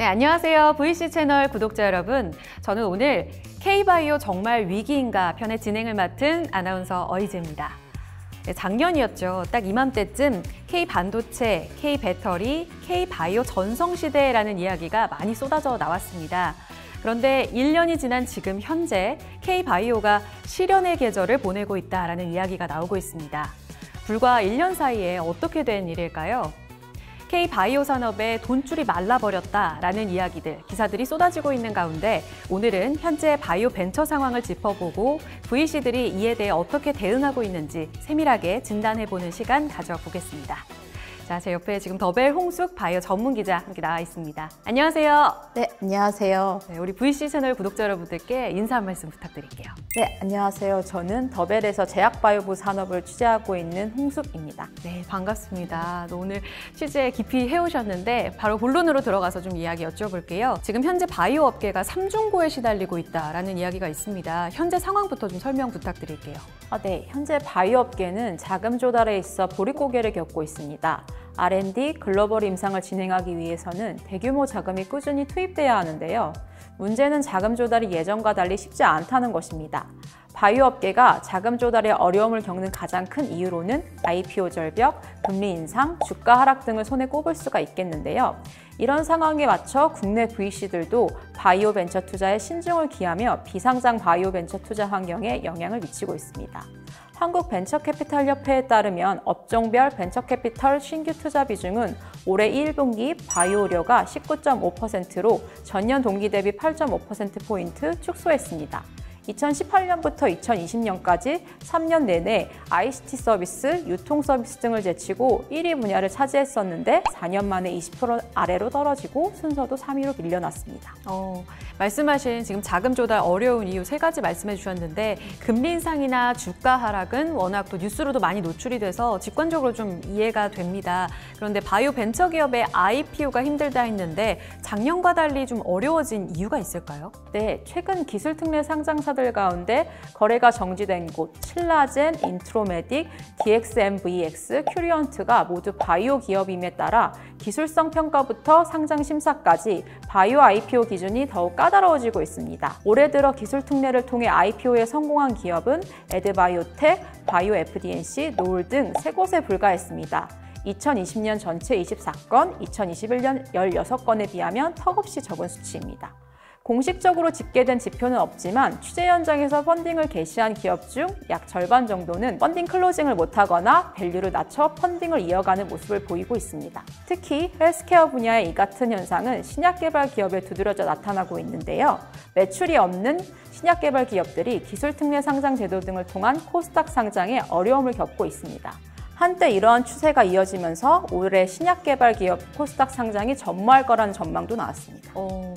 안녕하세요. VC 채널 구독자 여러분. 저는 오늘 K바이오 정말 위기인가 편의 진행을 맡은 아나운서 어이즈입니다. 작년이었죠. 딱 이맘때쯤 K반도체, K배터리, K바이오 전성시대라는 이야기가 많이 쏟아져 나왔습니다. 그런데 1년이 지난 지금 현재 K바이오가 실현의 계절을 보내고 있다는 이야기가 나오고 있습니다. 불과 1년 사이에 어떻게 된 일일까요? K바이오 산업의 돈줄이 말라버렸다라는 이야기들, 기사들이 쏟아지고 있는 가운데 오늘은 현재 바이오 벤처 상황을 짚어보고 VC들이 이에 대해 어떻게 대응하고 있는지 세밀하게 진단해보는 시간 가져보겠습니다. 자, 제 옆에 지금 더벨 홍숙 바이오 전문 기자 함께 나와 있습니다. 안녕하세요. 네, 안녕하세요. 네, 우리 VC 채널 구독자 여러분들께 인사 한 말씀 부탁드릴게요. 네, 안녕하세요. 저는 더벨에서 제약바이오부 산업을 취재하고 있는 홍숙입니다. 네, 반갑습니다. 오늘 취재 깊이 해오셨는데 바로 본론으로 들어가서 좀 이야기 여쭤볼게요. 지금 현재 바이오 업계가 삼중고에 시달리고 있다라는 이야기가 있습니다. 현재 상황부터 좀 설명 부탁드릴게요. 네, 현재 바이오 업계는 자금 조달에 있어 보릿고개를 겪고 있습니다. R&D 글로벌 임상을 진행하기 위해서는 대규모 자금이 꾸준히 투입돼야 하는데요. 문제는 자금 조달이 예전과 달리 쉽지 않다는 것입니다. 바이오 업계가 자금 조달에 어려움을 겪는 가장 큰 이유로는 IPO 절벽, 금리 인상, 주가 하락 등을 손에 꼽을 수가 있겠는데요. 이런 상황에 맞춰 국내 VC들도 바이오 벤처 투자에 신중을 기하며 비상장 바이오 벤처 투자 환경에 영향을 미치고 있습니다. 한국벤처캐피탈협회에 따르면 업종별 벤처캐피탈 신규 투자 비중은 올해 1분기 바이오 의료가 19.5%로 전년 동기 대비 8.5%포인트 축소했습니다. 2018년부터 2020년까지 3년 내내 ICT 서비스, 유통 서비스 등을 제치고 1위 분야를 차지했었는데 4년 만에 20% 아래로 떨어지고 순서도 3위로 밀려났습니다. 말씀하신 지금 자금 조달 어려운 이유 세 가지 말씀해 주셨는데 금리 인상이나 주가 하락은 워낙 또 뉴스로도 많이 노출이 돼서 직관적으로 좀 이해가 됩니다. 그런데 바이오 벤처 기업의 IPO가 힘들다 했는데 작년과 달리 좀 어려워진 이유가 있을까요? 네, 최근 기술 특례 상장사들 가운데 거래가 정지된 곳 칠라젠, 인트로메딕, DXMVX, 큐리언트가 모두 바이오 기업임에 따라 기술성 평가부터 상장 심사까지 바이오 IPO 기준이 더욱 까다로워지고 있습니다. 올해 들어 기술 특례를 통해 IPO에 성공한 기업은 에드바이오텍, 바이오 FDNC, 노을 등 3곳에 불과했습니다. 2020년 전체 24건, 2021년 16건에 비하면 턱없이 적은 수치입니다. 공식적으로 집계된 지표는 없지만 취재 현장에서 펀딩을 개시한 기업 중 약 절반 정도는 펀딩 클로징을 못하거나 밸류를 낮춰 펀딩을 이어가는 모습을 보이고 있습니다. 특히 헬스케어 분야의 이 같은 현상은 신약 개발 기업에 두드러져 나타나고 있는데요. 매출이 없는 신약 개발 기업들이 기술 특례 상장 제도 등을 통한 코스닥 상장에 어려움을 겪고 있습니다. 한때 이러한 추세가 이어지면서 올해 신약 개발 기업 코스닥 상장이 전무할 거라는 전망도 나왔습니다.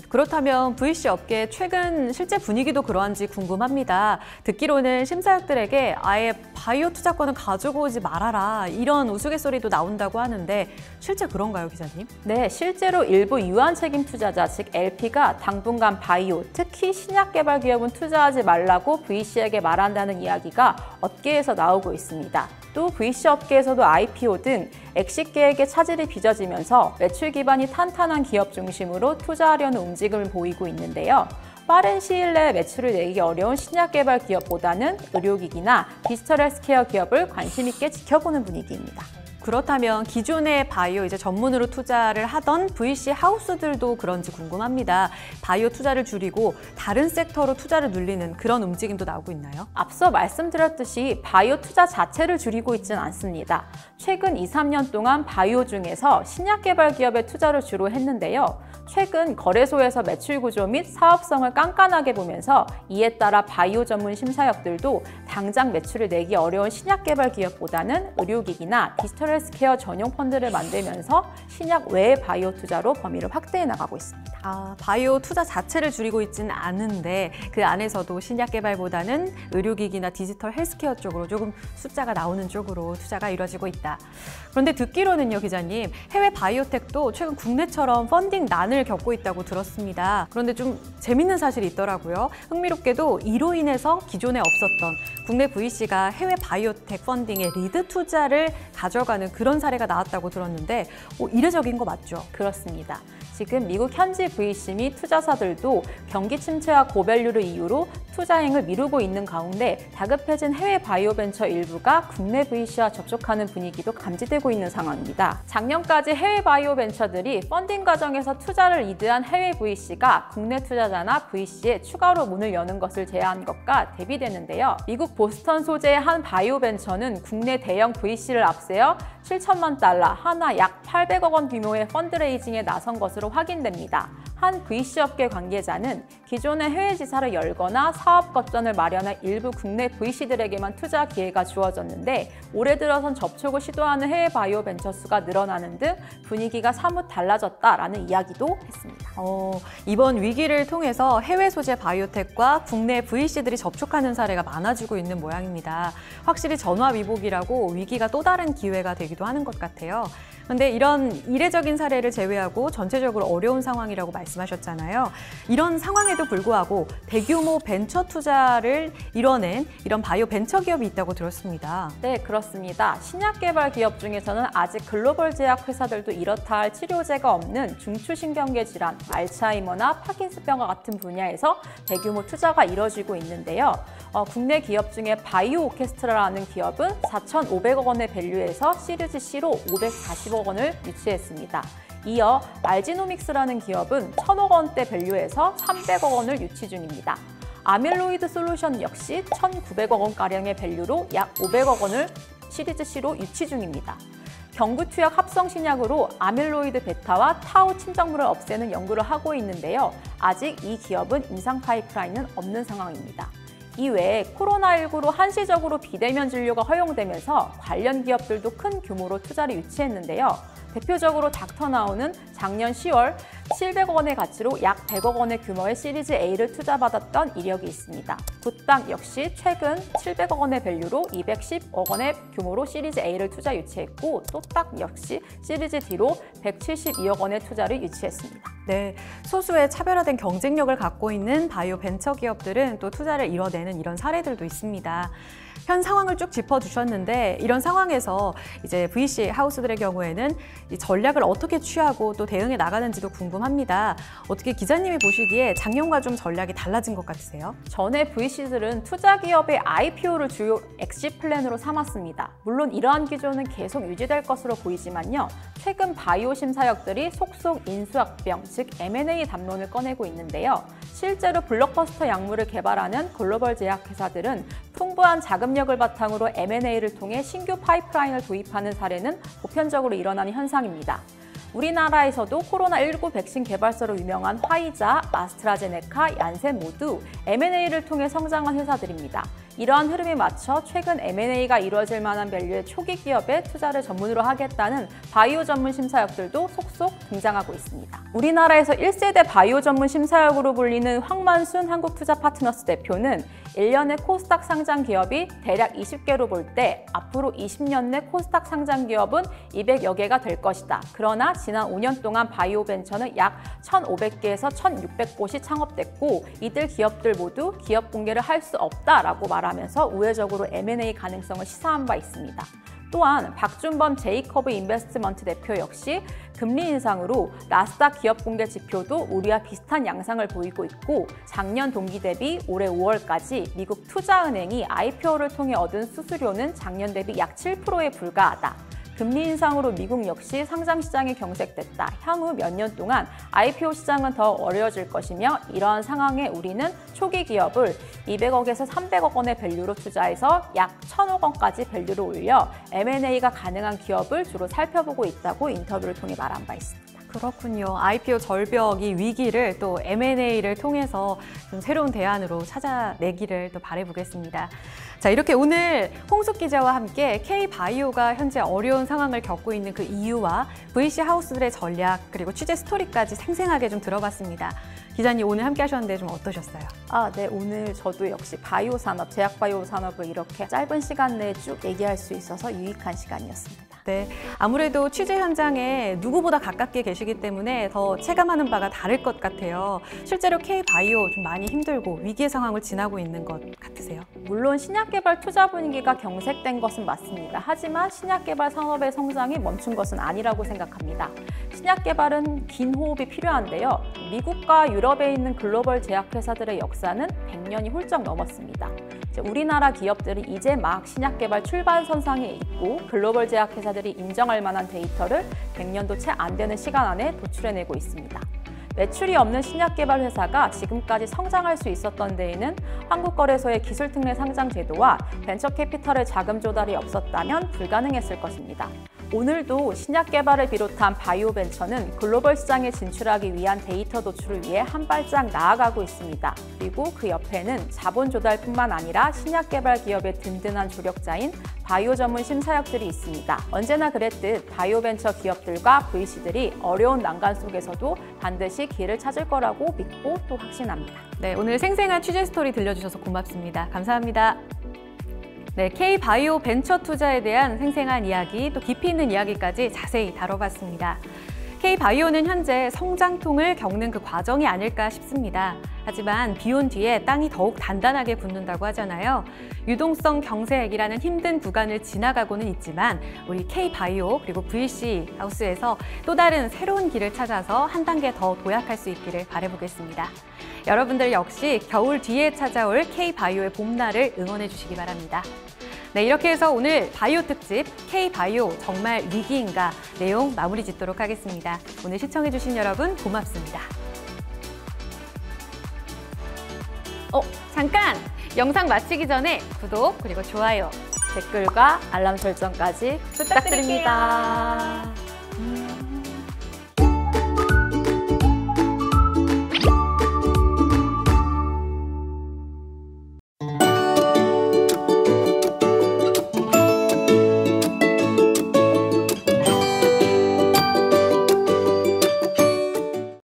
그렇다면 VC 업계 최근 실제 분위기도 그러한지 궁금합니다. 듣기로는 심사역들에게 아예 바이오 투자권을 가지고 오지 말아라 이런 우스갯소리도 나온다고 하는데 실제 그런가요, 기자님? 네, 실제로 일부 유한 책임 투자자, 즉 LP가 당분간 바이오, 특히 신약 개발 기업은 투자하지 말라고 VC에게 말한다는 이야기가 업계에서 나오고 있습니다. 또 VC 업계에서도 IPO 등 엑식 계획에 차질이 빚어지면서 매출 기반이 탄탄한 기업 중심으로 투자하려는 움직임을 보이고 있는데요. 빠른 시일 내에 매출을 내기 어려운 신약 개발 기업보다는 의료기기나 디지털 헬스케어 기업을 관심 있게 지켜보는 분위기입니다. 그렇다면 기존의 바이오 이제 전문으로 투자를 하던 VC 하우스들도 그런지 궁금합니다. 바이오 투자를 줄이고 다른 섹터로 투자를 늘리는 그런 움직임도 나오고 있나요? 앞서 말씀드렸듯이 바이오 투자 자체를 줄이고 있지는 않습니다. 최근 2, 3년 동안 바이오 중에서 신약 개발 기업에 투자를 주로 했는데요. 최근 거래소에서 매출 구조 및 사업성을 깐깐하게 보면서 이에 따라 바이오 전문 심사역들도 당장 매출을 내기 어려운 신약 개발 기업보다는 의료기기나 디지털 헬스케어 전용 펀드를 만들면서 신약 외의 바이오 투자로 범위를 확대해 나가고 있습니다. 바이오 투자 자체를 줄이고 있지는 않은데 그 안에서도 신약 개발보다는 의료기기나 디지털 헬스케어 쪽으로 조금 숫자가 나오는 쪽으로 투자가 이루어지고 있다. 그런데 듣기로는요, 기자님, 해외 바이오텍도 최근 국내처럼 펀딩 난을 겪고 있다고 들었습니다. 그런데 좀 재밌는 사실이 있더라고요. 흥미롭게도 이로 인해서 기존에 없었던 국내 VC가 해외 바이오텍 펀딩의 리드 투자를 가져가는 실패하는 그런 사례가 나왔다고 들었는데 이례적인 거 맞죠? 그렇습니다. 지금 미국 현지 VC 및 투자사들도 경기 침체와 고밸류를 이유로 투자행을 미루고 있는 가운데 다급해진 해외 바이오 벤처 일부가 국내 VC와 접촉하는 분위기도 감지되고 있는 상황입니다. 작년까지 해외 바이오 벤처들이 펀딩 과정에서 투자를 이드한 해외 VC가 국내 투자자나 VC에 추가로 문을 여는 것을 제한한 것과 대비되는데요. 미국 보스턴 소재의 한 바이오 벤처는 국내 대형 VC를 앞세워 7천만 달러, 하나 약 800억 원 규모의 펀드레이징에 나선 것으로 확인됩니다. 한 VC 업계 관계자는 기존의 해외 지사를 열거나 사업 거점을 마련한 일부 국내 VC들에게만 투자 기회가 주어졌는데 올해 들어선 접촉을 시도하는 해외 바이오 벤처 수가 늘어나는 등 분위기가 사뭇 달라졌다라는 이야기도 했습니다. 이번 위기를 통해서 해외 소재 바이오텍과 국내 VC들이 접촉하는 사례가 많아지고 있는 모양입니다. 확실히 전화위복이라고 위기가 또 다른 기회가 되기도 하는 것 같아요. 그런데 이런 이례적인 사례를 제외하고 전체적으로 어려운 상황이라고 말씀하셨잖아요. 이런 상황에도 불구하고 대규모 벤처 투자를 이뤄낸 이런 바이오 벤처 기업이 있다고 들었습니다. 네, 그렇습니다. 신약 개발 기업 중에서는 아직 글로벌 제약 회사들도 이렇다 할 치료제가 없는 중추신경계 질환, 알츠하이머나 파킨슨병과 같은 분야에서 대규모 투자가 이뤄지고 있는데요. 국내 기업 중에 바이오 오케스트라라는 기업은 4,500억 원의 밸류에서 시리즈 C로 540억 원을 유치했습니다. 이어 알지노믹스라는 기업은 1,000억 원대 밸류에서 300억 원을 유치 중입니다. 아밀로이드 솔루션 역시 1,900억 원가량의 밸류로 약 500억 원을 시리즈 C로 유치 중입니다. 경구투약 합성 신약으로 아밀로이드 베타와 타우 침정물을 없애는 연구를 하고 있는데요. 아직 이 기업은 임상 파이프라인은 없는 상황입니다. 이외에 코로나19로 한시적으로 비대면 진료가 허용되면서 관련 기업들도 큰 규모로 투자를 유치했는데요. 대표적으로 닥터나우는 작년 10월 700억 원의 가치로 약 100억 원의 규모의 시리즈 A를 투자받았던 이력이 있습니다. 굿당 역시 최근 700억 원의 밸류로 210억 원의 규모로 시리즈 A를 투자 유치했고 또딱 역시 시리즈 D로 172억 원의 투자를 유치했습니다. 네, 소수의 차별화된 경쟁력을 갖고 있는 바이오 벤처 기업들은 또 투자를 이뤄내는 이런 사례들도 있습니다. 현 상황을 쭉 짚어주셨는데 이런 상황에서 이제 VC 하우스들의 경우에는 이 전략을 어떻게 취하고 또 대응해 나가는지도 궁금합니다. 어떻게 기자님이 보시기에 작년과 좀 전략이 달라진 것 같으세요? 전에 VC들은 투자 기업의 IPO를 주요 엑시 플랜으로 삼았습니다. 물론 이러한 기조는 계속 유지될 것으로 보이지만요. 최근 바이오 심사역들이 속속 인수합병, 즉 M&A 담론을 꺼내고 있는데요. 실제로 블록버스터 약물을 개발하는 글로벌 제약회사들은 풍부한 자금력을 바탕으로 M&A를 통해 신규 파이프라인을 도입하는 사례는 보편적으로 일어나는 현상입니다. 우리나라에서도 코로나19 백신 개발사로 유명한 화이자, 아스트라제네카, 얀센 모두 M&A를 통해 성장한 회사들입니다. 이러한 흐름에 맞춰 최근 M&A가 이루어질 만한 밸류의 초기 기업에 투자를 전문으로 하겠다는 바이오 전문 심사역들도 속속 등장하고 있습니다. 우리나라에서 1세대 바이오 전문 심사역으로 불리는 황만순 한국투자파트너스 대표는 1년의 코스닥 상장 기업이 대략 20개로 볼 때 앞으로 20년 내 코스닥 상장 기업은 200여 개가 될 것이다. 그러나 지난 5년 동안 바이오 벤처는 약 1,500개에서 1,600곳이 창업됐고 이들 기업들 모두 기업 공개를 할 수 없다라고 말하면서 우회적으로 M&A 가능성을 시사한 바 있습니다. 또한 박준범 제이커브 인베스트먼트 대표 역시 금리 인상으로 나스닥 기업 공개 지표도 우리와 비슷한 양상을 보이고 있고 작년 동기 대비 올해 5월까지 미국 투자은행이 IPO를 통해 얻은 수수료는 작년 대비 약 7%에 불과하다. 금리 인상으로 미국 역시 상장시장이 경색됐다. 향후 몇 년 동안 IPO 시장은 더 어려워질 것이며 이러한 상황에 우리는 초기 기업을 200억에서 300억 원의 밸류로 투자해서 약 1,000억 원까지 밸류를 올려 M&A가 가능한 기업을 주로 살펴보고 있다고 인터뷰를 통해 말한 바 있습니다. 그렇군요. IPO 절벽, 이 위기를 또 M&A를 통해서 좀 새로운 대안으로 찾아내기를 또 바라보겠습니다. 자, 이렇게 오늘 홍숙 기자와 함께 K-바이오가 현재 어려운 상황을 겪고 있는 그 이유와 VC 하우스들의 전략 그리고 취재 스토리까지 생생하게 좀 들어봤습니다. 기자님 오늘 함께 하셨는데 좀 어떠셨어요? 네, 오늘 저도 역시 바이오 산업, 제약 바이오 산업을 이렇게 짧은 시간 내에 쭉 얘기할 수 있어서 유익한 시간이었습니다. 네, 아무래도 취재 현장에 누구보다 가깝게 계시기 때문에 더 체감하는 바가 다를 것 같아요. 실제로 K-바이오 좀 많이 힘들고 위기의 상황을 지나고 있는 것 같으세요? 물론 신약 개발 투자 분위기가 경색된 것은 맞습니다. 하지만 신약 개발 산업의 성장이 멈춘 것은 아니라고 생각합니다. 신약 개발은 긴 호흡이 필요한데요. 미국과 유럽에 있는 글로벌 제약회사들의 역사는 100년이 훌쩍 넘었습니다. 우리나라 기업들이 이제 막 신약 개발 출발선상에 있고 글로벌 제약회사들이 인정할 만한 데이터를 100년도 채 안 되는 시간 안에 도출해내고 있습니다. 매출이 없는 신약 개발 회사가 지금까지 성장할 수 있었던 데에는 한국거래소의 기술특례 상장 제도와 벤처 캐피털의 자금 조달이 없었다면 불가능했을 것입니다. 오늘도 신약 개발을 비롯한 바이오 벤처는 글로벌 시장에 진출하기 위한 데이터 도출을 위해 한 발짝 나아가고 있습니다. 그리고 그 옆에는 자본 조달뿐만 아니라 신약 개발 기업의 든든한 조력자인 바이오 전문 심사역들이 있습니다. 언제나 그랬듯 바이오 벤처 기업들과 VC들이 어려운 난관 속에서도 반드시 길을 찾을 거라고 믿고 또 확신합니다. 네, 오늘 생생한 취재 스토리 들려주셔서 고맙습니다. 감사합니다. 네, K-바이오 벤처 투자에 대한 생생한 이야기, 또 깊이 있는 이야기까지 자세히 다뤄봤습니다. K-바이오는 현재 성장통을 겪는 그 과정이 아닐까 싶습니다. 하지만 비온 뒤에 땅이 더욱 단단하게 굳는다고 하잖아요. 유동성 경색이라는 힘든 구간을 지나가고는 있지만 우리 K-바이오 그리고 VC 하우스에서 또 다른 새로운 길을 찾아서 한 단계 더 도약할 수 있기를 바라보겠습니다. 여러분들 역시 겨울 뒤에 찾아올 K-바이오의 봄날을 응원해 주시기 바랍니다. 네, 이렇게 해서 오늘 바이오 특집 K-바이오 정말 위기인가 내용 마무리 짓도록 하겠습니다. 오늘 시청해 주신 여러분 고맙습니다. 잠깐! 영상 마치기 전에 구독 그리고 좋아요, 댓글과 알람 설정까지 부탁드립니다.